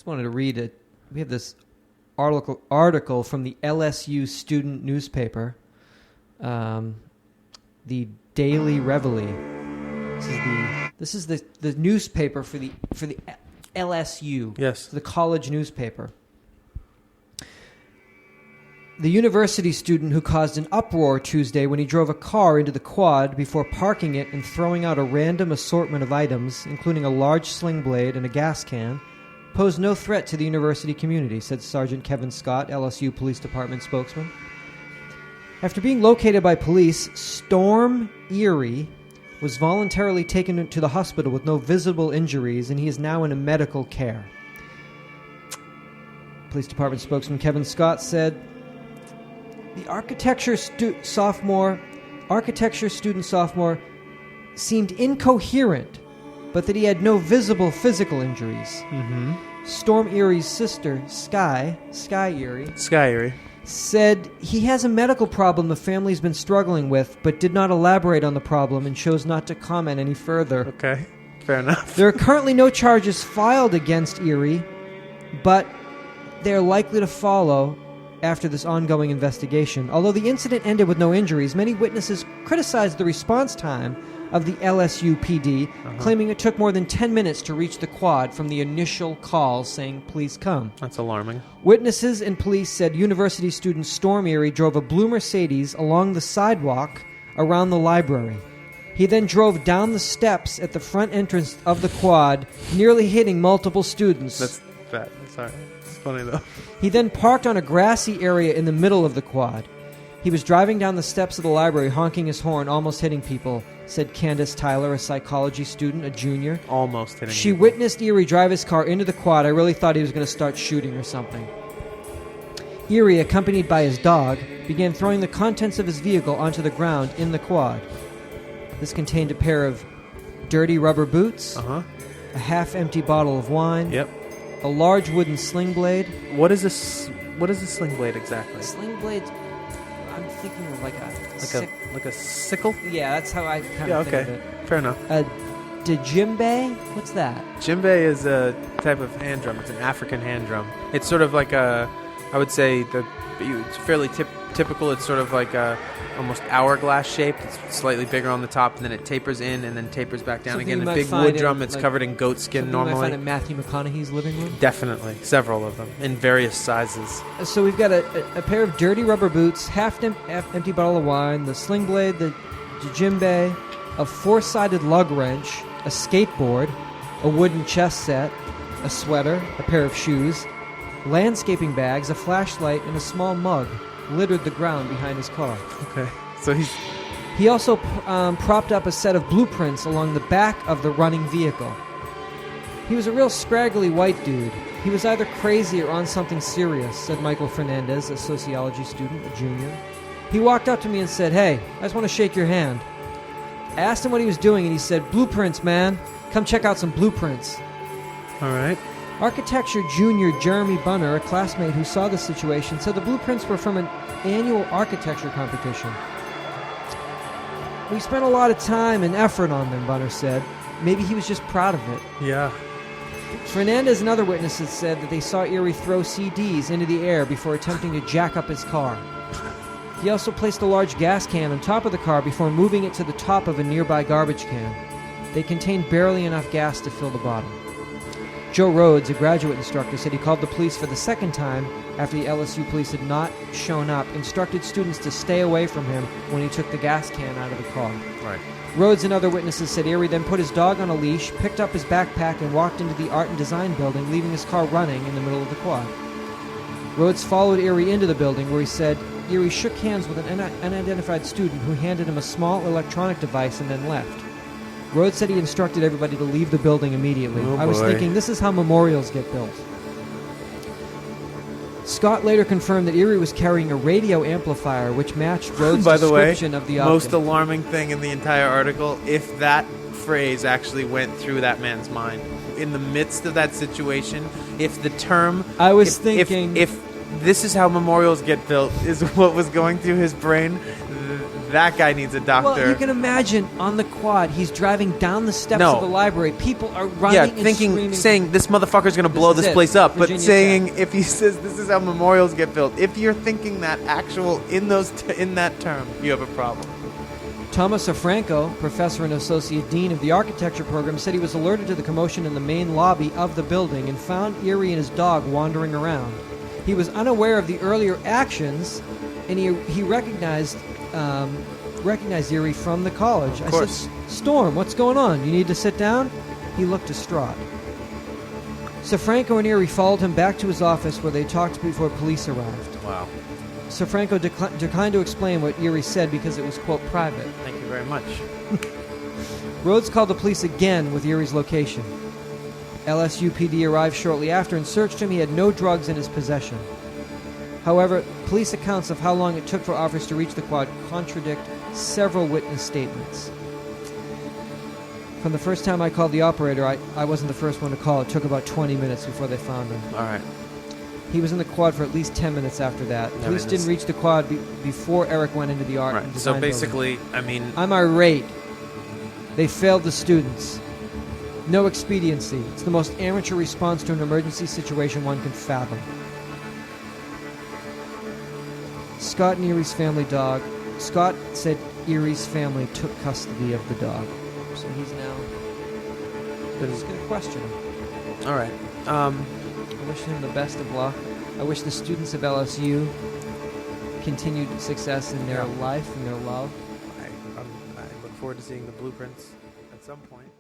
Just wanted to read it. We have this article from the LSU student newspaper, the Daily Reveille. This is the newspaper for the LSU. Yes, the college newspaper. The university student who caused an uproar Tuesday when he drove a car into the quad before parking it and throwing out a random assortment of items, including a large sling blade and a gas can, posed no threat to the university community, said Sergeant Kevin Scott, LSU Police Department spokesman. After being located by police, Storm Erie was voluntarily taken to the hospital with no visible injuries, and he is now in a medical care. Police Department spokesman Kevin Scott said, the architecture student sophomore seemed incoherent, but that he had no visible physical injuries. Mm-hmm. Storm Erie's sister, Sky Erie, said he has a medical problem the family's been struggling with, but did not elaborate on the problem and chose not to comment any further. Okay, fair enough. There are currently no charges filed against Erie, but they are likely to follow after this ongoing investigation. Although the incident ended with no injuries, many witnesses criticized the response time of the LSU PD, claiming it took more than 10 minutes to reach the quad from the initial call saying, please come. That's alarming. Witnesses and police said university student Storm Erie drove a blue Mercedes along the sidewalk around the library. He then drove down the steps at the front entrance of the quad, nearly hitting multiple students. That's bad. Sorry. It's funny, though. He then parked on a grassy area in the middle of the quad. He was driving down the steps of the library, honking his horn, almost hitting people, said Candace Tyler, a psychology student, a junior. Almost hitting She people. witnessed Erie drive his car into the quad. I really thought he was going to start shooting or something. Erie, accompanied by his dog, began throwing the contents of his vehicle onto the ground in the quad. This contained a pair of dirty rubber boots, a half-empty bottle of wine, a large wooden sling blade. What is this? What is a sling blade exactly? Sling blade, I'm thinking of like a sickle? Yeah, that's how I kind of think of it. Fair enough. A djembe? What's that? Djembe is a type of hand drum. It's an African hand drum. It's sort of like I would say it's fairly typical. It's sort of like a almost hourglass shaped. It's slightly bigger on the top, and then it tapers in and then tapers back down again. A big wood drum that's covered in goat skin normally. You might find in Matthew McConaughey's living room? Definitely. Several of them in various sizes. So we've got a pair of dirty rubber boots, half-empty bottle of wine, the sling blade, the djembe, a four-sided lug wrench, a skateboard, a wooden chess set, a sweater, a pair of shoes, landscaping bags, a flashlight, and a small mug littered the ground behind his car. Okay, so he also propped up a set of blueprints along the back of the running vehicle. He was a real scraggly white dude. He was either crazy or on something serious, said Michael Fernandez, a sociology student, a junior. He walked up to me and said, hey, I just want to shake your hand. I asked him what he was doing, and he said, blueprints, man. Come check out some blueprints. All right. Architecture junior Jeremy Bunner, a classmate who saw the situation, said the blueprints were from an annual architecture competition. We spent a lot of time and effort on them, Bunner said. Maybe he was just proud of it. Yeah. Fernandez and other witnesses said that they saw Erie throw CDs into the air before attempting to jack up his car. He also placed a large gas can on top of the car before moving it to the top of a nearby garbage can. They contained barely enough gas to fill the bottom. Joe Rhodes, a graduate instructor, said he called the police for the second time after the LSU police had not shown up, instructed students to stay away from him when he took the gas can out of the car. Right. Rhodes and other witnesses said Erie then put his dog on a leash, picked up his backpack, and walked into the art and design building, leaving his car running in the middle of the quad. Rhodes followed Erie into the building, where he said Erie shook hands with an unidentified student who handed him a small electronic device and then left. Rhodes said he instructed everybody to leave the building immediately. I was thinking, this is how memorials get built. Scott later confirmed that Erie was carrying a radio amplifier, which matched Rhodes' description of the object. Most alarming thing in the entire article, if that phrase actually went through that man's mind. In the midst of that situation, if the term... I was thinking... If this is how memorials get built, is what was going through his brain, That guy needs a doctor. Well, you can imagine on the quad, he's driving down the steps of the library. People are running and screaming. Saying this motherfucker's going to blow this place up. Virginia but saying, Tech. if he says this is how memorials get built, if you're thinking that in that term, you have a problem. Thomas Afranco, professor and associate dean of the architecture program, said he was alerted to the commotion in the main lobby of the building and found Erie and his dog wandering around. He was unaware of the earlier actions, and he recognized Erie from the college. Of course. I said, Storm, what's going on? You need to sit down? He looked distraught. Safranco and Erie followed him back to his office where they talked before police arrived. Wow. Safranco declined to explain what Erie said because it was, quote, private. Thank you very much. Rhodes called the police again with Erie's location. LSU PD arrived shortly after and searched him. He had no drugs in his possession. However, police accounts of how long it took for officers to reach the quad contradict several witness statements. From the first time I called the operator, I wasn't the first one to call. It took about 20 minutes before they found him. All right. He was in the quad for at least 10 minutes after that. Police didn't reach the quad before Eric went into the art and design building. So basically, I'm irate. They failed the students. No expediency. It's the most amateur response to an emergency situation one can fathom. Scott and Erie's family dog. Scott said Erie's family took custody of the dog. So he's now... They're just going to question him. All right. I wish him the best of luck. I wish the students of LSU continued success in their life and their love. I look forward to seeing the blueprints at some point.